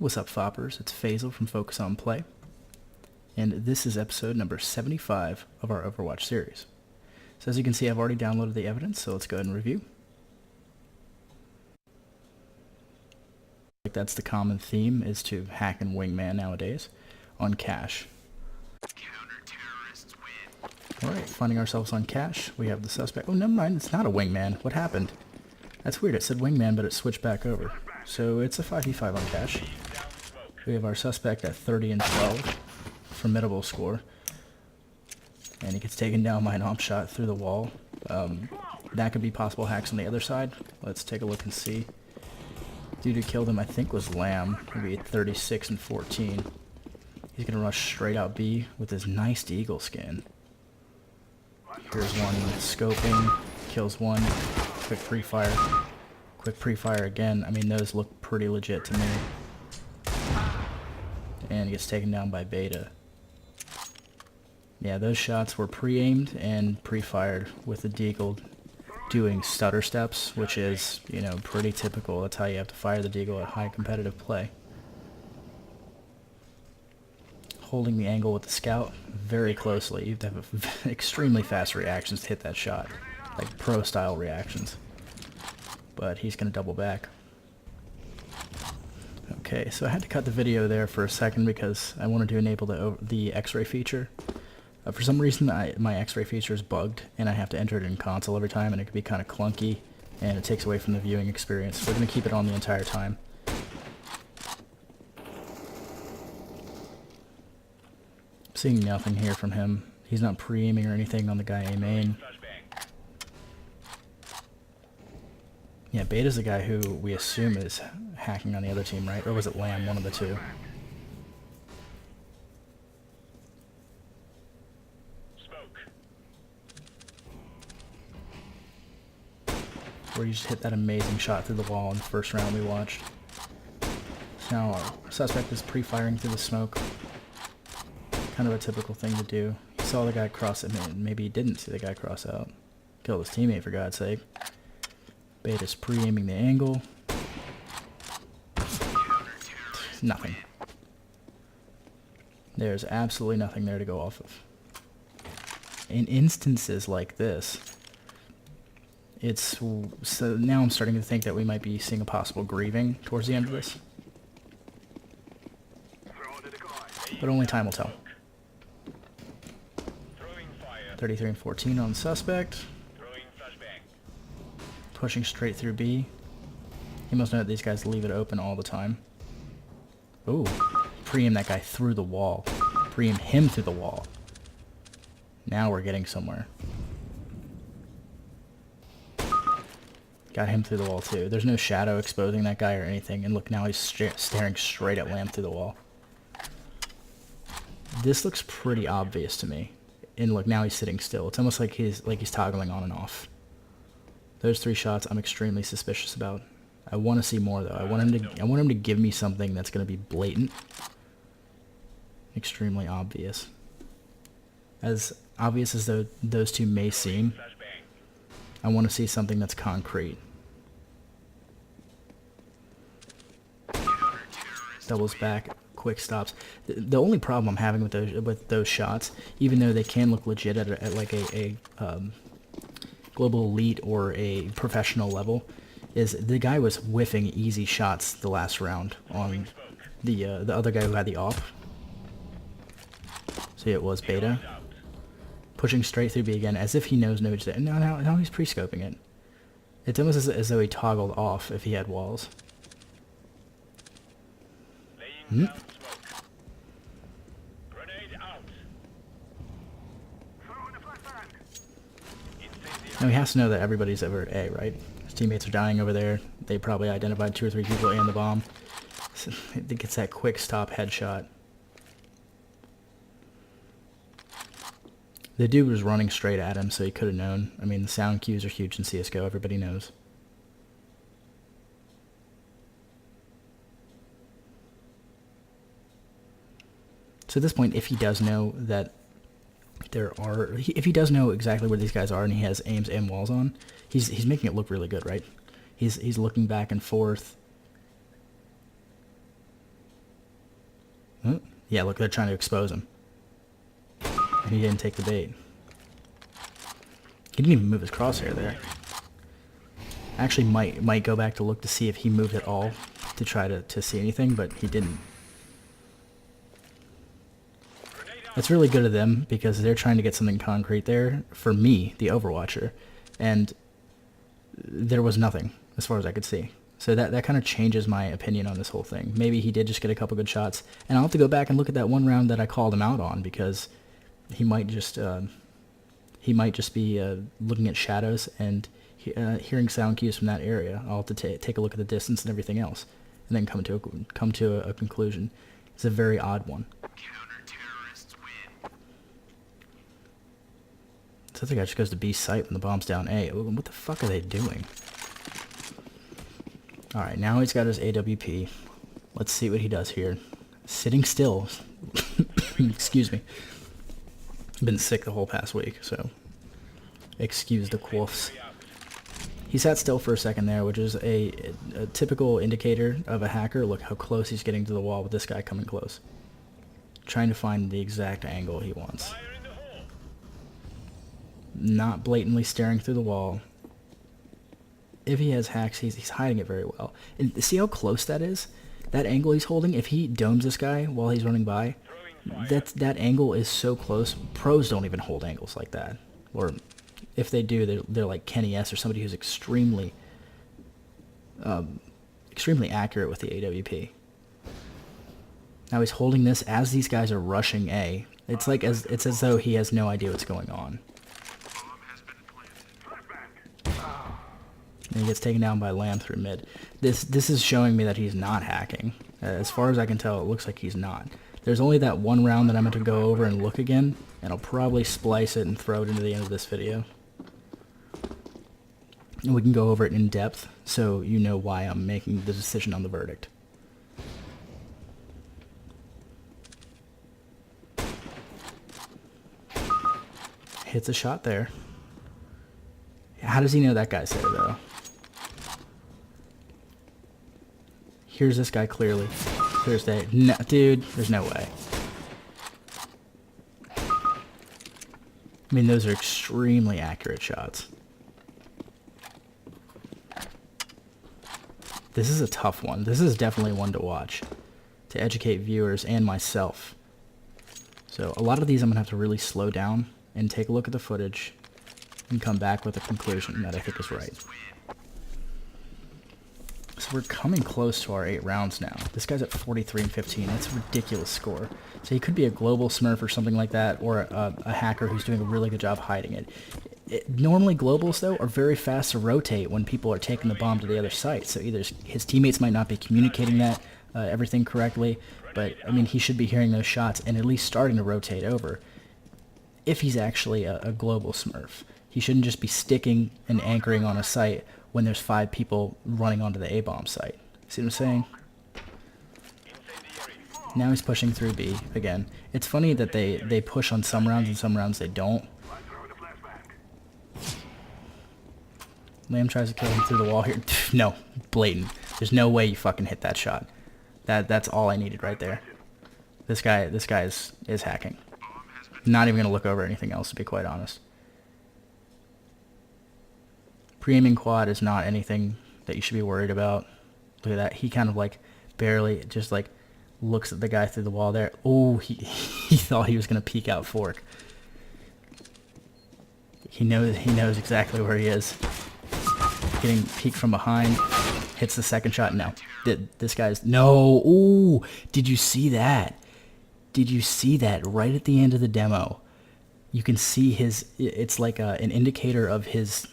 What's up, Foppers? It's Faisal from Focus on Play, and this is episode number 75 of our Overwatch series. So as you can see, I've already downloaded the evidence, so let's go ahead and review. That's the common theme, is to hack and wingman nowadays on cache. Alright, finding ourselves on cache. We have the suspect. Oh, never mind, it's not a wingman. What happened? That's weird, it said wingman, but it switched back over. So it's a 5v5 on cache. We have our suspect at 30 and 12. Formidable score. And he gets taken down by an omp shot through the wall. That could be possible hacks on the other side. Let's take a look and see. Dude who killed him, I think, was Lamb. Maybe 36 and 14. He's going to rush straight out B with his nice Deagle skin. Here's one scoping. Kills one. Quick pre-fire. Quick pre-fire again. I mean, those look pretty legit to me. And he gets taken down by Beta. Yeah, those shots were pre-aimed and pre-fired with the Deagle doing stutter steps, which is, you know, pretty typical. That's how you have to fire the Deagle at high competitive play. Holding the angle with the scout very closely. You have to have extremely fast reactions to hit that shot. Like pro-style reactions. But he's going to double back. Okay, so I had to cut the video there for a second because I wanted to enable the X-ray feature. For some reason, my X-ray feature is bugged, and I have to enter it in console every time, and it can be kind of clunky, and it takes away from the viewing experience. We're going to keep it on the entire time. I'm seeing nothing here from him. He's not pre-aiming or anything on the guy A main. Yeah, Beta's the guy who we assume is hacking on the other team, right? Or was it Lamb, one of the two? Where you just hit that amazing shot through the wall in the first round we watched. Now our suspect is pre-firing through the smoke. Kind of a typical thing to do. He saw the guy cross it, maybe he didn't see the guy cross out. Killed his teammate, for God's sake. Beta's pre-aiming the angle. Nothing. There's absolutely nothing there to go off of. In instances like this, so now I'm starting to think that we might be seeing a possible grieving towards the end of this. But only time will tell. 33 and 14 on the suspect. Pushing straight through B. He must know that these guys leave it open all the time. Ooh. Pre-aim that guy through the wall. Pre-aim him through the wall. Now we're getting somewhere. Got him through the wall too. There's no shadow exposing that guy or anything. And look, now he's staring straight at Lamb through the wall. This looks pretty obvious to me. And look, now he's sitting still. It's almost like he's toggling on and off. Those three shots I'm extremely suspicious about. I want to see more though. I want him to give me something that's going to be blatant. Extremely obvious. As obvious as those two may seem, I want to see something that's concrete. Doubles back, quick stops. The only problem I'm having with those shots, even though they can look legit at like a global elite or a professional level, is the guy was whiffing easy shots the last round on the other guy who had the off. So it was Beta. Pushing straight through B again, as if he knows no. Now he's pre-scoping it. It's almost as though he toggled off if he had walls. Hmm. Now he has to know that everybody's over at A, right? His teammates are dying over there. They probably identified 2 or 3 people and the bomb. So it gets that quick stop headshot. The dude was running straight at him, so he could have known. I mean, the sound cues are huge in CSGO. Everybody knows. So at this point, if he does know that if he does know exactly where these guys are and he has aims and walls on, he's making it look really good, right? He's looking back and forth. Yeah, look, they're trying to expose him. And he didn't take the bait. He didn't even move his crosshair there. I actually might go back to look to see if he moved at all to try to see anything, but he didn't. It's really good of them because they're trying to get something concrete there for me, the Overwatcher, and there was nothing as far as I could see. So that kind of changes my opinion on this whole thing. Maybe he did just get a couple good shots, and I'll have to go back and look at that one round that I called him out on because he might just be looking at shadows and hearing sound cues from that area. I'll have to take a look at the distance and everything else, and then come to a conclusion. It's a very odd one. So I think I just goes to B site when the bomb's down A. What the fuck are they doing? Alright, now he's got his AWP. Let's see what he does here. Sitting still. Excuse me. I've been sick the whole past week, so excuse the quoths. He sat still for a second there, which is a typical indicator of a hacker. Look how close he's getting to the wall with this guy coming close. Trying to find the exact angle he wants. Not blatantly staring through the wall. If he has hacks, he's hiding it very well. And see how close that is? That angle he's holding, if he domes this guy while he's running by, that angle is so close. Pros don't even hold angles like that. Or if they do, they're like Kenny S or somebody who's extremely accurate with the AWP. Now he's holding this as these guys are rushing A. It's as though he has no idea what's going on. And he gets taken down by Lamb through mid. This is showing me that he's not hacking. As far as I can tell, it looks like he's not. There's only that one round that I'm going to go over and look again, and I'll probably splice it and throw it into the end of this video. And we can go over it in depth, so you know why I'm making the decision on the verdict. Hits a shot there. How does he know that guy's there, though? Here's this guy clearly. There's that. No, dude, there's no way. I mean, those are extremely accurate shots. This is a tough one. This is definitely one to watch, to educate viewers and myself. So a lot of these I'm going to have to really slow down and take a look at the footage and come back with a conclusion that I think is right. So we're coming close to our 8 rounds now. This guy's at 43 and 15. That's a ridiculous score. So he could be a global smurf or something like that, or a hacker who's doing a really good job hiding it. Normally globals, though, are very fast to rotate when people are taking the bomb to the other site. So either his teammates might not be communicating that everything correctly, but I mean, he should be hearing those shots and at least starting to rotate over. If he's actually a global smurf, he shouldn't just be sticking and anchoring on a site when there's 5 people running onto the A-bomb site. See what I'm saying? Now he's pushing through B again. It's funny that they push on some rounds and some rounds they don't. Lamb tries to kill him through the wall here. No, blatant. There's no way you fucking hit that shot. That's all I needed right there. This guy is hacking. Not even gonna look over anything else, to be quite honest. Pre-aiming quad is not anything that you should be worried about. Look at that. He kind of like barely just like looks at the guy through the wall there. Oh, he thought he was gonna peek out fork. He knows exactly where he is. Getting peeked from behind. Hits the second shot. No. This guy's no. Ooh, did you see that? Did you see that right at the end of the demo? You can see his. It's like an indicator of his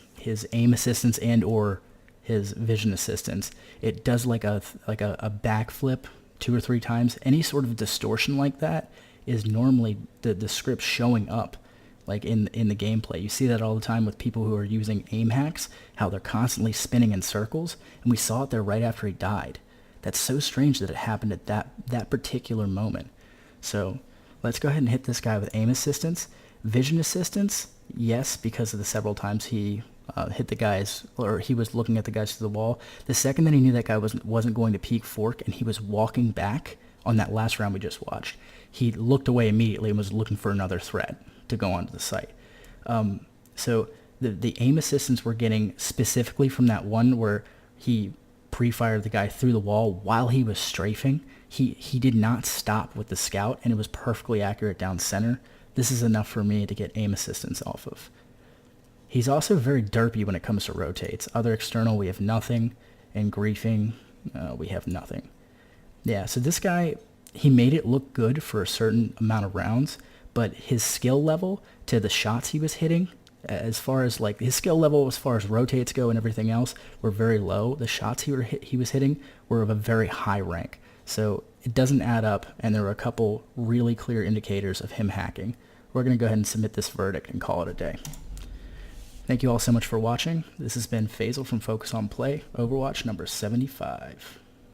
aim assistance and or his vision assistance. It does like a backflip 2 or 3 times. Any sort of distortion like that is normally the script showing up like in the gameplay. You see that all the time with people who are using aim hacks, how they're constantly spinning in circles, and we saw it there right after he died. That's so strange that it happened at that particular moment. So let's go ahead and hit this guy with aim assistance. Vision assistance, yes, because of the several times he hit the guys, or he was looking at the guys to the wall. The second that he knew that guy wasn't going to peek fork and he was walking back on that last round we just watched, he looked away immediately and was looking for another threat to go onto the site. So the aim assistance we're getting specifically from that one where he pre-fired the guy through the wall while he was strafing, he did not stop with the scout, and it was perfectly accurate down center. This is enough for me to get aim assistance off of. He's also very derpy when it comes to rotates. Other external, we have nothing, and griefing, we have nothing. Yeah, so this guy, he made it look good for a certain amount of rounds, but his skill level to the shots he was hitting, as far as like his skill level as far as rotates go and everything else, were very low. The shots he was hitting were of a very high rank. So it doesn't add up, and there were a couple really clear indicators of him hacking. We're going to go ahead and submit this verdict and call it a day. Thank you all so much for watching. This has been Faisal from Focus on Play, Overwatch number 75.